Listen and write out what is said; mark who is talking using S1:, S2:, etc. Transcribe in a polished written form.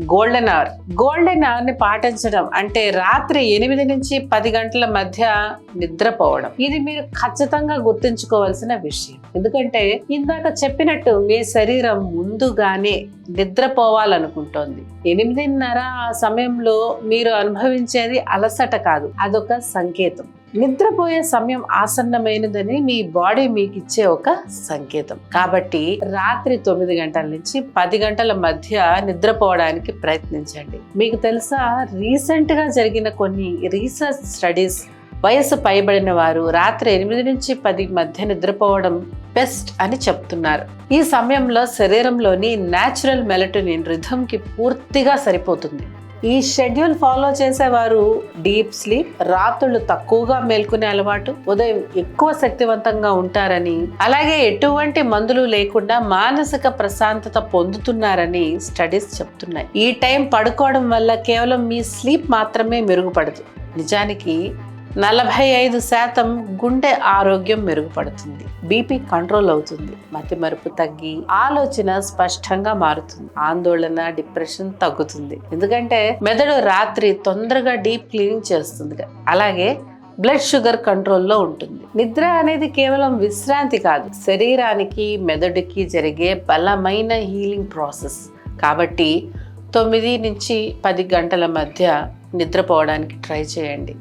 S1: Golden అవర్ని పాటించడం అంటే రాత్రి 8 నుంచి 10 గంటల మధ్య నిద్రపోవడం. ఇది మీరు ఖచ్చితంగా గుర్తుంచుకోవాల్సిన విషయం. ఎందుకంటే ఇందాక చెప్పినట్టు మీ శరీరం ముందుగానే నిద్రపోవాలనుకుంటోంది. 8:30 ఆ సమయంలో మీరు అనుభవించేది అలసట కాదు, అదొక సంకేతం. నిద్రపోయే సమయం ఆసన్నమైనదని మీ బాడీ మీకు ఇచ్చే ఒక సంకేతం. కాబట్టి రాత్రి 9 గంటల నుంచి 10 గంటల మధ్య నిద్రపోవడానికి ప్రయత్నించండి. మీకు తెలుసా, రీసెంట్ గా జరిగిన కొన్ని రీసెర్చ్ స్టడీస్ వయసు పైబడిన వారు రాత్రి 8 నుంచి 10 మధ్య నిద్రపోవడం బెస్ట్ అని చెప్తున్నారు. ఈ సమయంలో శరీరంలోని న్యాచురల్ మెలటోనిన్ రిథమ్ కి పూర్తిగా సరిపోతుంది. ఈ షెడ్యూల్ ఫాలో చేసేవారు డీప్ స్లీప్, రాత్రులు తక్కువగా మేల్కొనే అలవాటు, ఉదయం ఎక్కువ శక్తివంతంగా ఉంటారని, అలాగే ఎటువంటి మందులు లేకుండా మానసిక ప్రశాంతత పొందుతున్నారని స్టడీస్ చెప్తున్నాయి. ఈ టైం పడుకోవడం వల్ల కేవలం మీ స్లీప్ మాత్రమే మెరుగుపడదు, నిజానికి 45% గుండె ఆరోగ్యం మెరుగుపడుతుంది, బీపీ కంట్రోల్ అవుతుంది, మతిమరుపు తగ్గి ఆలోచన స్పష్టంగా మారుతుంది, ఆందోళన డిప్రెషన్ తగ్గుతుంది. ఎందుకంటే మెదడు రాత్రి తొందరగా డీప్ క్లీనింగ్ చేస్తుంది, అలాగే బ్లడ్ షుగర్ కంట్రోల్లో ఉంటుంది. నిద్ర అనేది కేవలం విశ్రాంతి కాదు, శరీరానికి మెదడుకి జరిగే బలమైన హీలింగ్ ప్రాసెస్. కాబట్టి 9 నుంచి 10 గంటల మధ్య నిద్రపోవడానికి ట్రై చేయండి.